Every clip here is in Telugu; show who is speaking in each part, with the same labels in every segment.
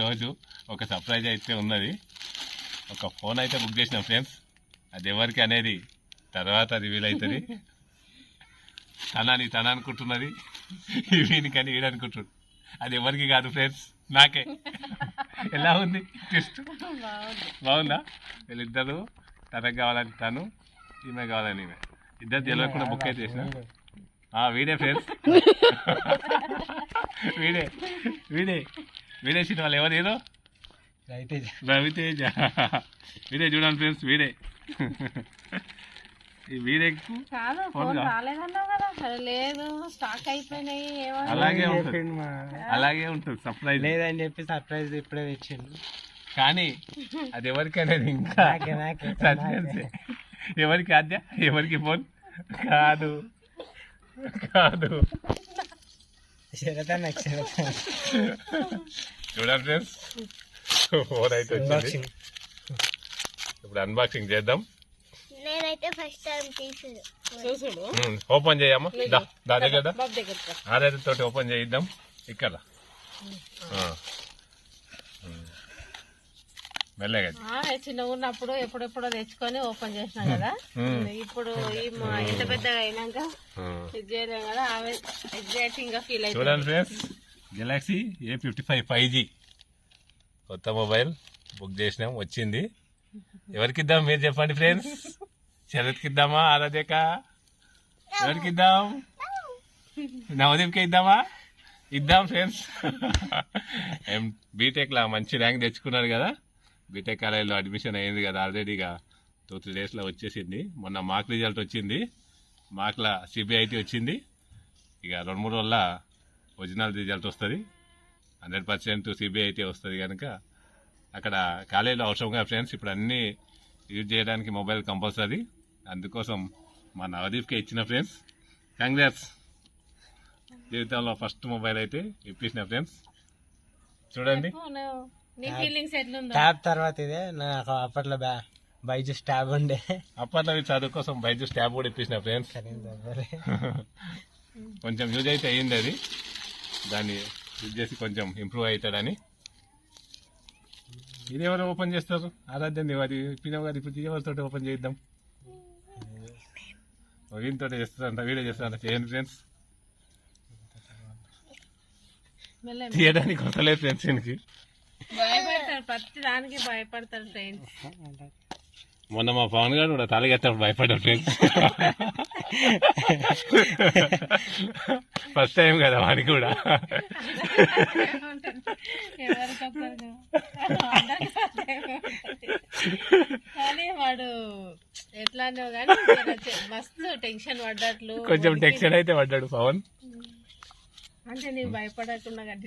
Speaker 1: ఈరోజు ఒక సర్ప్రైజ్ అయితే ఉన్నది. ఒక ఫోన్ అయితే బుక్ చేసినాం ఫ్రెండ్స్. అది ఎవరికి అనేది తర్వాత రివీల్ అవుతుంది. తన అనుకుంటున్నది, వీనికని వీడనుకుంటున్నాడు. అది ఎవరికి కాదు ఫ్రెండ్స్, నాకే. ఎలా ఉంది టెస్ట్? బాగుందా? వీళ్ళిద్దరు తనకు కావాలని తను, ఈమె కావాలని ఈమె, ఇద్దరు తెలియకుండా బుక్ అయితే చేసిన. వీడే ఫ్రెండ్స్, వీడే సినిమాలు ఎవరు హీరో? రవితేజ. వీడే చూడండి ఫ్రెండ్స్, వీడే. ఈ వీడెక్కు అలాగే ఉంటుంది. సర్ప్రైజ్
Speaker 2: లేదని చెప్పి సర్ప్రైజ్ ఇప్పుడే తెచ్చిండు.
Speaker 1: కానీ అది ఎవరికి అనేది ఇంకా ఎవరికి ఆద్య, ఎవరికి ఫోన్ కాదు. చూడండి ఫ్రెండ్స్, ఫోన్ అయితే వచ్చింది. ఇప్పుడు అన్బాక్సింగ్ చేద్దాం.
Speaker 3: నేనైతే ఫస్ట్ టైం తీసుడు
Speaker 1: ఓపెన్ చేయమ్మా, దా దగ్గర ఆధార్ తోటి ఓపెన్ చేయిద్దాం. ఇక్కడ మెల్లగా
Speaker 4: చిన్నగా ఉన్నప్పుడు ఎప్పుడెప్పుడో తెచ్చుకొని ఓపెన్ చేసినాం కదా. ఇప్పుడు ఇంత పెద్దగా అయినాక ఇది చేయలేం కదా. ఎగ్జైటింగ్ గా ఫీల్ అవుతుంది.
Speaker 1: చూడండి ఫ్రెండ్స్, గెలాక్సీ A55 5G కొత్త మొబైల్ బుక్ చేసినాం, వచ్చింది. ఎవరికి ఇద్దాం మీరు చెప్పండి ఫ్రెండ్స్? శరత్కి ఇద్దామా, ఆరాధ్యక? ఎవరికి ఇద్దాం? నవదీప్కి ఇద్దామా? ఇద్దాం ఫ్రెండ్స్. బీటెక్లో మంచి ర్యాంక్ తెచ్చుకున్నారు కదా. బీటెక్ కాలేజీలో అడ్మిషన్ అయింది కదా ఆల్రెడీగా. 2-3 డేస్లో వచ్చేసింది. మొన్న మార్క్ రిజల్ట్ వచ్చింది, మార్క్ల CBIT వచ్చింది. ఇక 2-3 రోజుల ఒరిజినల్ రిజల్ట్ వస్తుంది. 100% CBIT వస్తుంది కనుక అక్కడ కాలేజీలో అవసరంగా ఫ్రెండ్స్. ఇప్పుడు అన్నీ యూజ్ చేయడానికి మొబైల్ కంపల్సరీ. అందుకోసం మా నవదీప్కే ఇచ్చిన ఫ్రెండ్స్. కంగ్రాట్స్, జీవితంలో ఫస్ట్ మొబైల్ అయితే ఇప్పించిన ఫ్రెండ్స్. చూడండి
Speaker 2: ట్యాబ్ తర్వాత ఇదే నాకు అప్పట్లో బైజూస్ ట్యాబ్ ఉండే.
Speaker 1: అప్పట్లో చదువు కోసం బైజూస్ ట్యాబ్ కూడా ఇప్పించిన ఫ్రెండ్స్. కొంచెం యూజ్ అయితే అయ్యింది అది. దాన్ని యూజ్ చేసి కొంచెం ఇంప్రూవ్ అవుతాడని. ఇది ఎవరు ఓపెన్ చేస్తారు? ఆరాధ్యండి, అది పినవ్ గారు. ఇప్పుడు ఎవరితో ఓపెన్ చేద్దాం? వీనితో చేస్తారంట, వీడియో చేస్తారంట. చేయండి ఫ్రెండ్స్. తీయడానికి వస్తలేదు ఫ్రెండ్స్. దీనికి
Speaker 4: భయపడతారు, ప్రతి దానికి భయపడతారు ఫ్రెండ్స్.
Speaker 1: మొన్న మా పవన్ గారు కూడా తాళగెత్తప్పుడు భయపడ్డారు ఫ్రెండ్స్. ఫస్ట్ టైం కదా వాడికి కూడా.
Speaker 4: కానీ వాడు ఎట్లా అన్నావు కానీ మస్తు టెన్షన్ పడ్డట్లు.
Speaker 1: కొంచెం టెన్షన్ అయితే పడ్డాడు పవన్.
Speaker 4: అంటే నేను భయపడకుండా కట్టి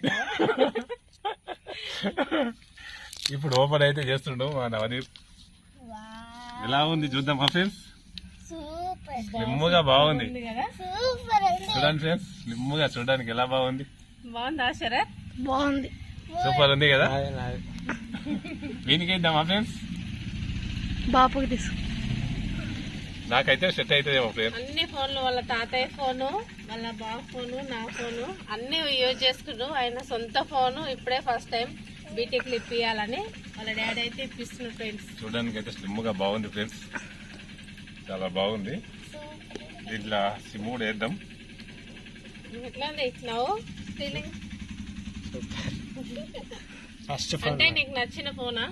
Speaker 1: ఇప్పుడు ఓపెన్ అయితే చేస్తుండు మా నవదీప్. ఎలా ఉంది చూద్దాం ఫ్రెండ్స్. స్లిమ్గా బాగుంది చూడండి ఫ్రెండ్స్. స్లిమ్గా చూడడానికి ఎలా బాగుంది?
Speaker 4: బాగుందా శరత్?
Speaker 3: బాగుంది,
Speaker 1: సూపర్ ఉంది కదా. దీనికి ఇద్దామా ఫ్రెండ్స్?
Speaker 3: బాపుకి తీసు.
Speaker 1: నాకైతే సెట్ అవుతుందేమో ఫ్రెండ్స్.
Speaker 4: అన్ని ఫోన్లు, వాళ్ళ తాతయ్య ఫోను, వాళ్ళ బాబు ఫోను, నా ఫోను అన్ని యూజ్ చేసుకున్నాడు. ఆయన సొంత ఫోను ఇప్పుడే ఫస్ట్ టైం బీటెక్ ఇప్పియాలని వాళ్ళ డాడీ అయితే ఇప్పిస్తున్నాడు ఫ్రెండ్స్.
Speaker 1: చూడడానికి అయితే స్లిమ్గా బాగుంది ఫ్రెండ్స్, చాలా బాగుంది. దీంట్లో సిమ్ కూడా వేద్దాం.
Speaker 4: ఎట్లా ఇచ్చినావు ఫీలింగ్?
Speaker 2: ఫస్ట్
Speaker 4: అంటే నీకు నచ్చిన ఫోనా?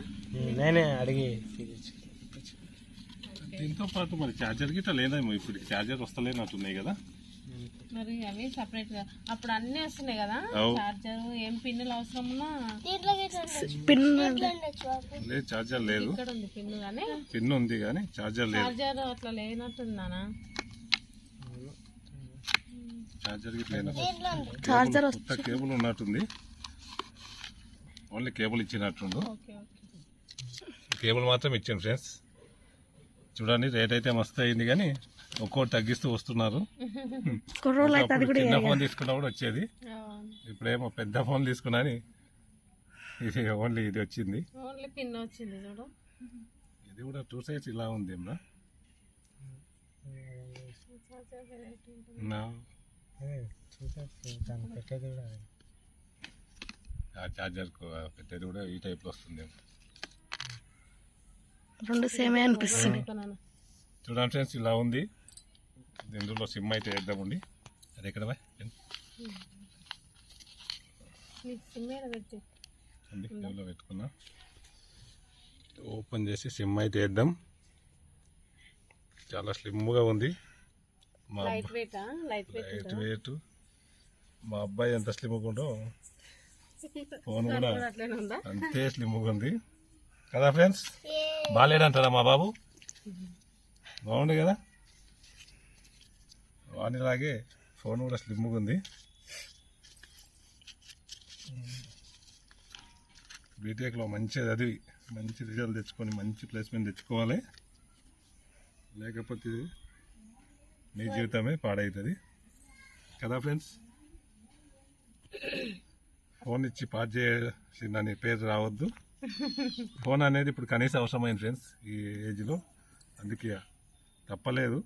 Speaker 2: నేనే అడిగి.
Speaker 1: దీంతో పాటు మరి ఛార్జర్ గిట్లా లేదేమో. ఇప్పుడు ఛార్జర్ వస్తలేనట్టున్నాయి కదా.
Speaker 4: మరి అవి సపరేట్ గా అప్పుడు అన్ని వస్తున్నాయి కదా. ఛార్జర్ ఏం పిన్నులు అవసరం ఉన్నా
Speaker 1: లేదు, ఛార్జర్ లేదు.
Speaker 4: ఇక్కడ ఉంది పిన్ను కానీ,
Speaker 1: పిన్ ఉంది కానీ ఛార్జర్ లేదు.
Speaker 4: ఛార్జర్ అట్లా లేనట్టుందానా?
Speaker 1: ఛార్జర్ గిట్లా లేనట్టు కొత్త కేబుల్ ఉన్నట్టుంది. Only cable ఇచ్చినట్టుండు. కేబుల్ మాత్రం ఇచ్చాను ఫ్రెండ్స్. చూడండి, రేట్ అయితే మస్తు అయింది కానీ ఒక్కోటి తగ్గిస్తూ వస్తున్నారు. చిన్న ఫోన్ తీసుకున్నా కూడా వచ్చేది, ఇప్పుడేమో పెద్ద ఫోన్ తీసుకున్నా ఇది ఓన్లీ ఇది వచ్చింది. ఇది కూడా 2 సైడ్స్ ఇలా ఉంది. ఏమన్నా ఆ ఛార్జర్ పెట్టేది కూడా ఈ టైప్లో వస్తుంది.
Speaker 3: రెండు సేమే అనిపిస్తుంది.
Speaker 1: చూడండి ఫ్రెండ్స్, ఇలా ఉంది. ఇందులో సిమ్ అయితే వేద్దామండి. అది ఎక్కడ అండి, ఇందులో పెట్టుకున్నా. ఓపెన్ చేసి సిమ్ అయితే వేద్దాం. చాలా స్లిమ్గా ఉంది. Light weight. మా అబ్బాయి ఎంత స్లిమ్గా ఉండో ఫోన్ కూడా అంతే స్లిమ్గా ఉంది కదా ఫ్రెండ్స్. బాగాలేడంటారా మా బాబు? బాగుంది కదా. వానిలాగే ఫోన్ కూడా స్లిమ్గా ఉంది. బీటెక్లో మంచి చదివి మంచి రిజల్ట్ తెచ్చుకొని మంచి ప్లేస్మెంట్ తెచ్చుకోవాలి. లేకపోతే నీ జీవితమే పాడవుతుంది కదా ఫ్రెండ్స్. ఫోన్ ఇచ్చి పాస్ చేసిందని పేరు రావద్దు. ఫోన్ అనేది ఇప్పుడు కనీస అవసరమైంది ఫ్రెండ్స్ ఈ ఏజ్లో. అందుకే తప్పలేదు,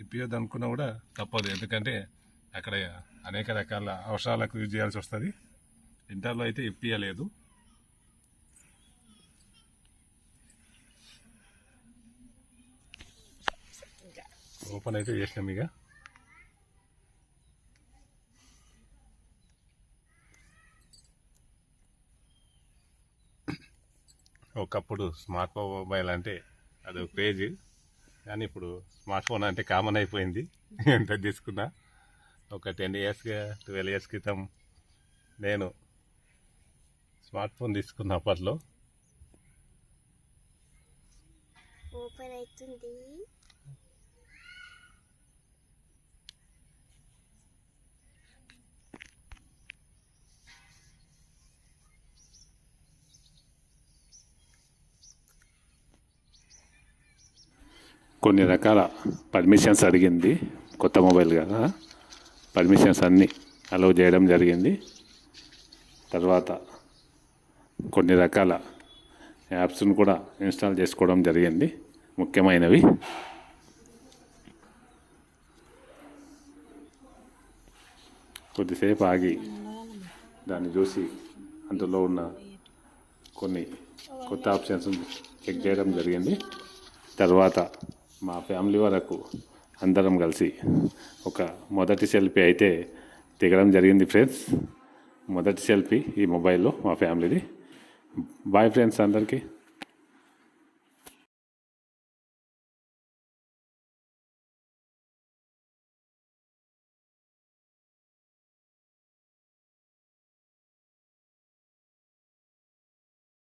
Speaker 1: ఇప్పియొద్దు అనుకున్నా కూడా తప్పదు. ఎందుకంటే అక్కడ అనేక రకాల అవసరాలకు యూజ్ చేయాల్సి వస్తుంది. ఇంటర్లో అయితే ఇప్పియలేదు. ఓపెన్ అయితే చేసినాం. ఇక ఒకప్పుడు స్మార్ట్ మొబైల్ అంటే అది ఒక క్రేజ్, కానీ ఇప్పుడు స్మార్ట్ ఫోన్ అంటే కామన్ అయిపోయింది. ఎంత తీసుకున్నా ఒక 10 years 12 years క్రితం నేను స్మార్ట్ ఫోన్ తీసుకున్న అప్పట్లో.
Speaker 3: ఓపెన్ అవుతుంది.
Speaker 1: కొన్ని రకాల పర్మిషన్స్ అడిగింది. కొత్త మొబైల్ కదా, పర్మిషన్స్ అన్నీ అలౌ చేయడం జరిగింది. తర్వాత కొన్ని రకాల యాప్స్ను కూడా ఇన్స్టాల్ చేసుకోవడం జరిగింది, ముఖ్యమైనవి. కొద్దిసేపు ఆగి దాన్ని చూసి అందులో ఉన్న కొన్ని కొత్త ఆప్షన్స్ చెక్ చేయడం జరిగింది. తర్వాత మా ఫ్యామిలీ వరకు అందరం కలిసి ఒక మొదటి సెల్ఫీ అయితే దిగడం జరిగింది ఫ్రెండ్స్. మొదటి సెల్ఫీ ఈ మొబైల్లో మా ఫ్యామిలీది. బాయ్ ఫ్రెండ్స్ అందరికీ.